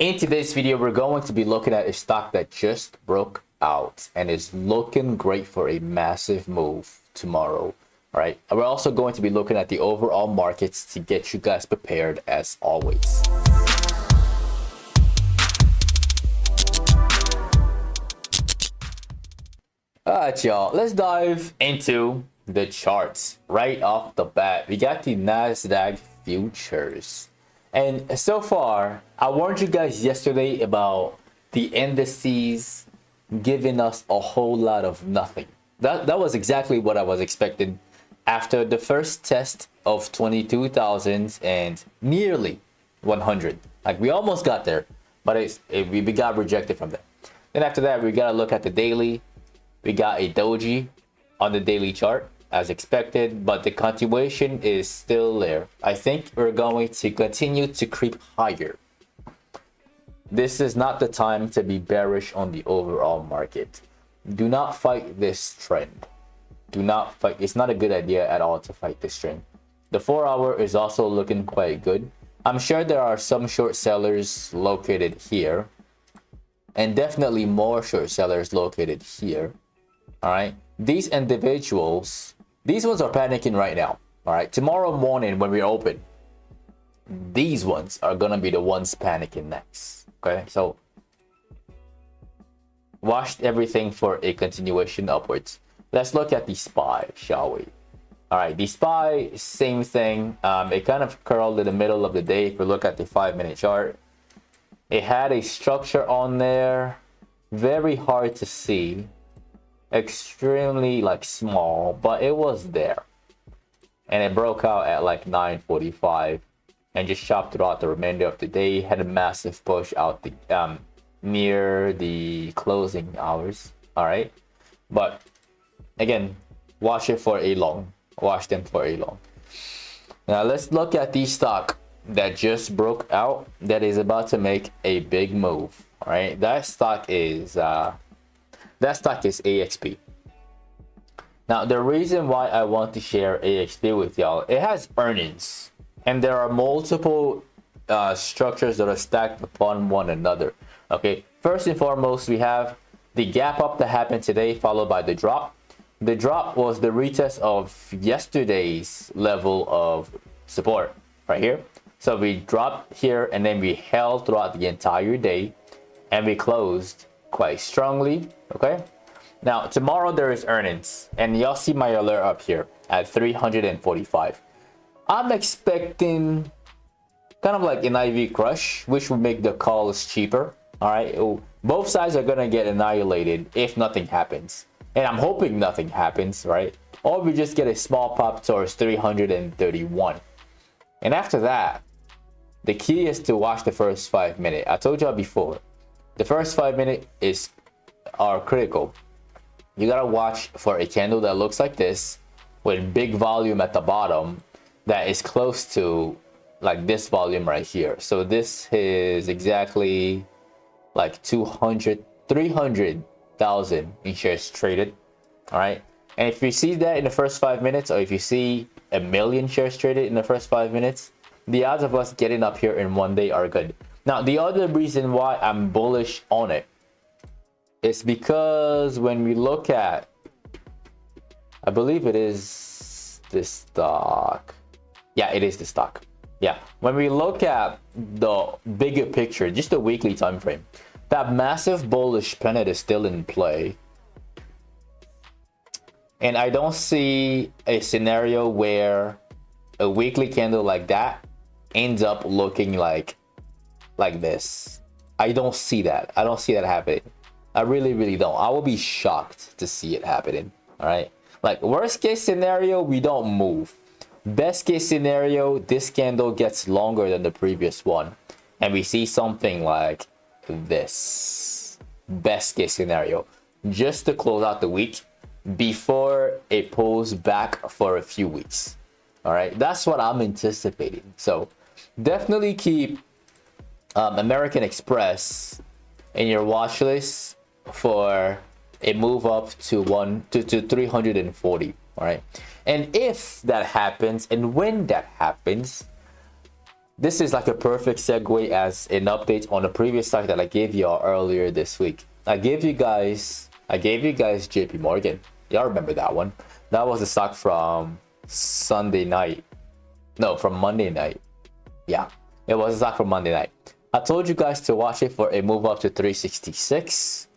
In today's video, we're going to be looking at a stock that just broke out and is looking great for a massive move tomorrow. All right. And we're also going to be looking at the overall markets to get you guys prepared as always. All right, y'all. Let's dive into the charts right off the bat. We got the NASDAQ futures. And so far, I warned you guys yesterday about the indices giving us a whole lot of nothing. That was exactly what I was expecting after the first test of 22,000 and nearly 100. Like we almost got there, but we got rejected from that. Then after that, we got to look at the daily. We got a doji on the daily chart as expected, but the continuation is still there. I think we're going to continue to creep higher. This is not the time to be bearish on the overall market. Do not fight this trend. Do not fight. It's not a good idea at all to fight this trend. The 4-hour is also looking quite good. I'm sure there are some short sellers located here, and definitely more short sellers located here. All right, these individuals, these ones are panicking right now. All right, tomorrow morning when we open, these ones are gonna be the ones panicking next. Okay, so watch everything for a continuation upwards. Let's look at the SPY, shall we? All right, the SPY, same thing. It kind of curled in the middle of the day. If we look at the 5-minute chart, it had a structure on there, very hard to see. Extremely like small, but it was there, and it broke out at like 9:45 and just chopped throughout the remainder of the day. Had a massive push out the near the closing hours. All right, but again, watch them for a long. Now let's look at the stock that just broke out, that is about to make a big move. All right, that stock is AXP. Now, the reason why I want to share AXP with y'all, it has earnings, and there are multiple structures that are stacked upon one another. Okay, first and foremost, we have the gap up that happened today, followed by the drop. The drop was the retest of yesterday's level of support right here. So we dropped here, and then we held throughout the entire day, and we closed quite strongly. Okay, now tomorrow there is earnings, and y'all see my alert up here at 345. I'm expecting kind of like an IV crush, which would make the calls cheaper. All right, both sides are gonna get annihilated if nothing happens, and I'm hoping nothing happens, right? Or we just get a small pop towards 331, and after that, the key is to watch the first 5 minutes. I told y'all before, the first 5 minutes are critical. You gotta watch for a candle that looks like this with big volume at the bottom that is close to like this volume right here. So this is exactly like 300,000 in shares traded. All right, and if you see that in the first 5 minutes, or if you see 1 million shares traded in the first 5 minutes, the odds of us getting up here in one day are good. Now, the other reason why I'm bullish on it, it's because when we look at, I believe it is this stock. Yeah, it is the stock. Yeah, when we look at the bigger picture, just the weekly time frame, that massive bullish pennant is still in play. And I don't see a scenario where a weekly candle like that ends up looking like this. I don't see that. I don't see that happening. I really don't. I will be shocked to see it happening. All right, like worst case scenario, we don't move. Best case scenario, this candle gets longer than the previous one, and we see something like this. Best case scenario, just to close out the week before it pulls back for a few weeks. All right, that's what I'm anticipating. So definitely keep American Express in your watch list for a move up to 340. All right, and if that happens, and when that happens, this is like a perfect segue as an update on the previous stock that I gave y'all earlier this week. I gave you guys JP Morgan. Y'all remember that one? That was the stock from Sunday night. No, from Monday night. Yeah, it was a stock from Monday night. I told you guys to watch it for a move up to 366.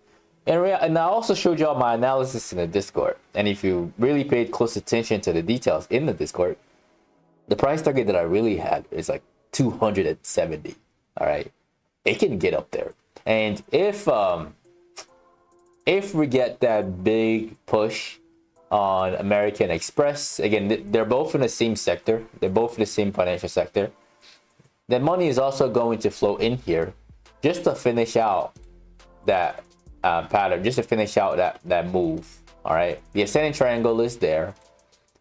And I also showed y'all my analysis in the Discord. And if you really paid close attention to the details in the Discord, the price target that I really had is like 270. All right, it can get up there. And if we get that big push on American Express, again, they're both in the same sector. They're both in the same financial sector. Then money is also going to flow in here just to finish out that pattern, just to finish out that move. All right, the ascending triangle is there.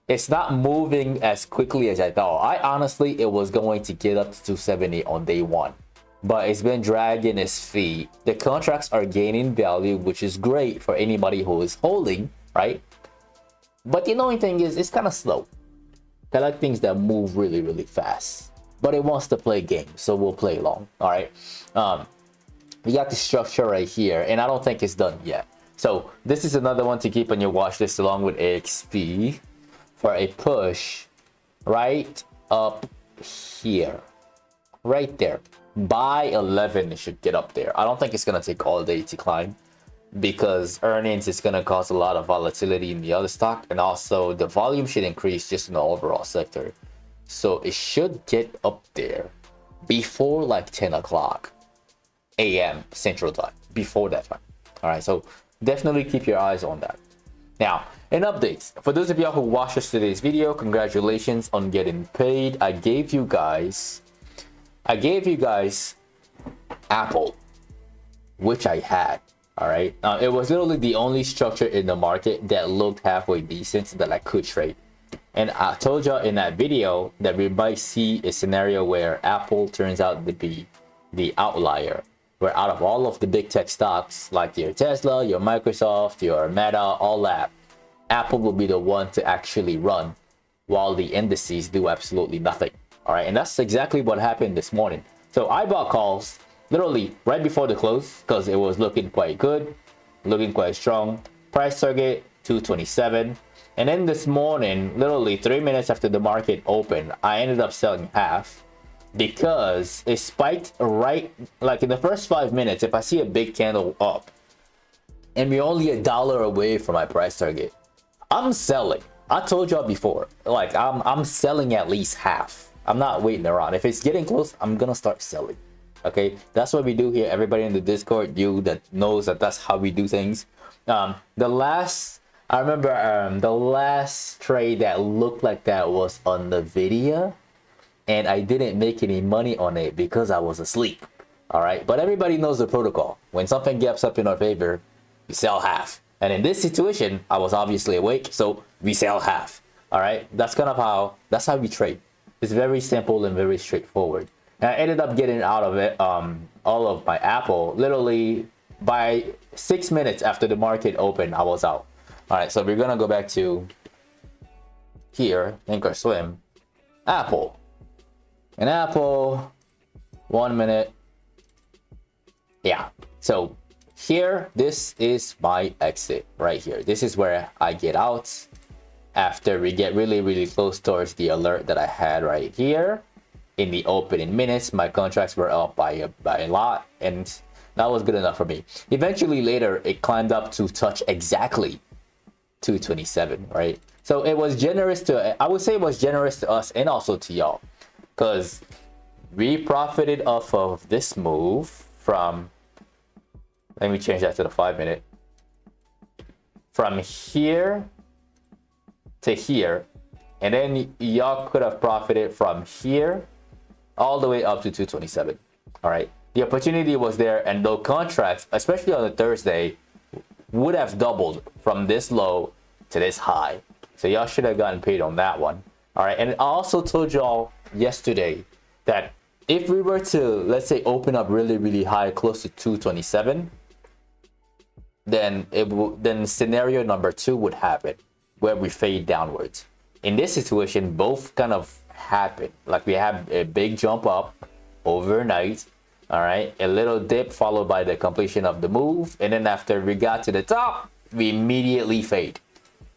It's not moving as quickly as I thought. I honestly, it was going to get up to 270 on day one, but it's been dragging its feet. The contracts are gaining value, which is great for anybody who is holding, right? But the only thing is, it's kind of slow. I like things that move really, really fast, but it wants to play games, so we'll play along. All right. We got the structure right here, and I don't think it's done yet. So this is another one to keep on your watch list along with AXP for a push right up here, right there. By 11, it should get up there. I don't think it's going to take all day to climb because earnings is going to cause a lot of volatility in the other stock, and also the volume should increase just in the overall sector. So it should get up there before like 10 o'clock a.m. Central Time, before that time. All right, so definitely keep your eyes on that. Now, in updates, for those of y'all who watched us today's video, congratulations on getting paid. I gave you guys Apple, which I had. All right, it was literally the only structure in the market that looked halfway decent that I could trade. And I told y'all in that video that we might see a scenario where Apple turns out to be the outlier, where out of all of the big tech stocks like your Tesla, your Microsoft, your Meta, all that, Apple will be the one to actually run while the indices do absolutely nothing. All right, and that's exactly what happened this morning. So I bought calls literally right before the close because it was looking quite good, looking quite strong. Price target 227. And then this morning, literally 3 minutes after the market opened, I ended up selling half because it spiked right, like in the first 5 minutes. If I see a big candle up and we're only $1 away from my price target, I'm selling. I told y'all before, like I'm selling at least half. I'm not waiting around. If it's getting close, I'm gonna start selling. Okay, that's what we do here. Everybody in the Discord, you that knows that that's how we do things. I remember the last trade that looked like that was on the video, and I didn't make any money on it because I was asleep. All right, but everybody knows the protocol. When something gaps up in our favor, we sell half. And in this situation, I was obviously awake, so we sell half. All right, that's how we trade. It's very simple and very straightforward. And I ended up getting out of it, all of my Apple, literally by 6 minutes after the market opened, I was out. All right, so we're gonna go back to here, ThinkorSwim, Apple. And Apple, 1 minute. Yeah, so here, this is my exit right here. This is where I get out after we get really, really close towards the alert that I had right here. In the opening minutes, my contracts were up by a lot, and that was good enough for me. Eventually later, it climbed up to touch exactly 227, right? So it was generous to, I would say it was generous to us and also to y'all, because we profited off of this move from, let me change that to the 5 minute, from here to here, and then y'all could have profited from here all the way up to 227. All right, the opportunity was there, and those contracts, especially on a Thursday, would have doubled from this low to this high. So y'all should have gotten paid on that one. All right, and I also told y'all yesterday that if we were to, let's say, open up really, really high, close to 227, then scenario number 2 would happen, where we fade downwards. In this situation, both kind of happened. Like we had a big jump up overnight, all right, a little dip followed by the completion of the move, and then after we got to the top, we immediately fade.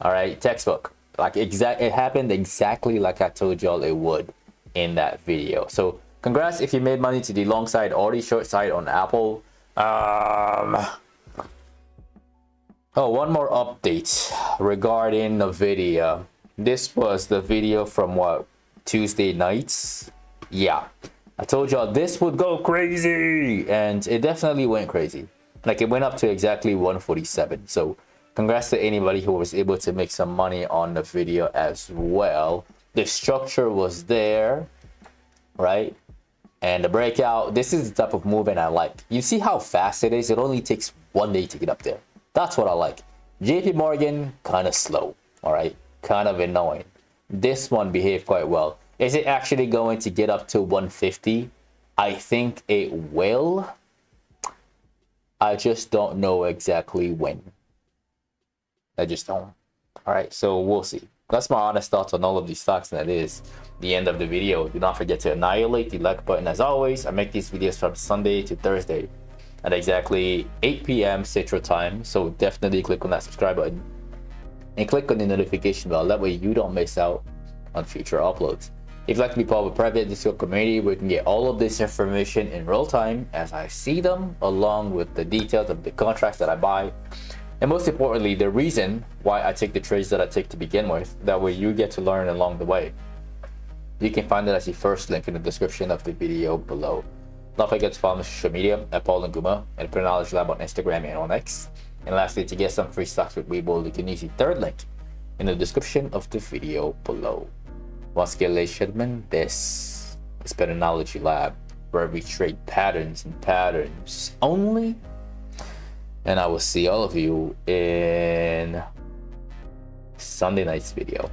All right, textbook. Like it happened exactly like I told y'all it would in that video. So congrats if you made money to the long side or the short side on Apple. Oh, one more update regarding NVDA. This was the video from what, Tuesday nights? Yeah, I told y'all this would go crazy, and it definitely went crazy. Like it went up to exactly 147. So congrats to anybody who was able to make some money on the video as well. The structure was there, right? And the breakout, this is the type of movement I like. You see how fast it is? It only takes 1 day to get up there. That's what I like. JP Morgan, kind of slow, all right? Kind of annoying. This one behaved quite well. Is it actually going to get up to 150? I think it will. I just don't know exactly when. I just don't. All right, so we'll see. That's my honest thoughts on all of these stocks, and that is the end of the video. Do not forget to annihilate the like button. As always, I make these videos from Sunday to Thursday at exactly 8 p.m. Central Time. So definitely click on that subscribe button and click on the notification bell. That way you don't miss out on future uploads. If you'd like to be part of a private Discord community where you can get all of this information in real time as I see them, along with the details of the contracts that I buy, and most importantly, the reason why I take the trades that I take to begin with. That way you get to learn along the way. You can find it as the first link in the description of the video below. Don't forget to follow me on social media at Paul and Guma and Patternology Lab on Instagram and on X. And lastly, to get some free stocks with Webull, you can use the third link in the description of the video below. Once again, ladies and gentlemen, this is Patternology Lab, where we trade patterns and patterns only. And I will see all of you in Sunday night's video.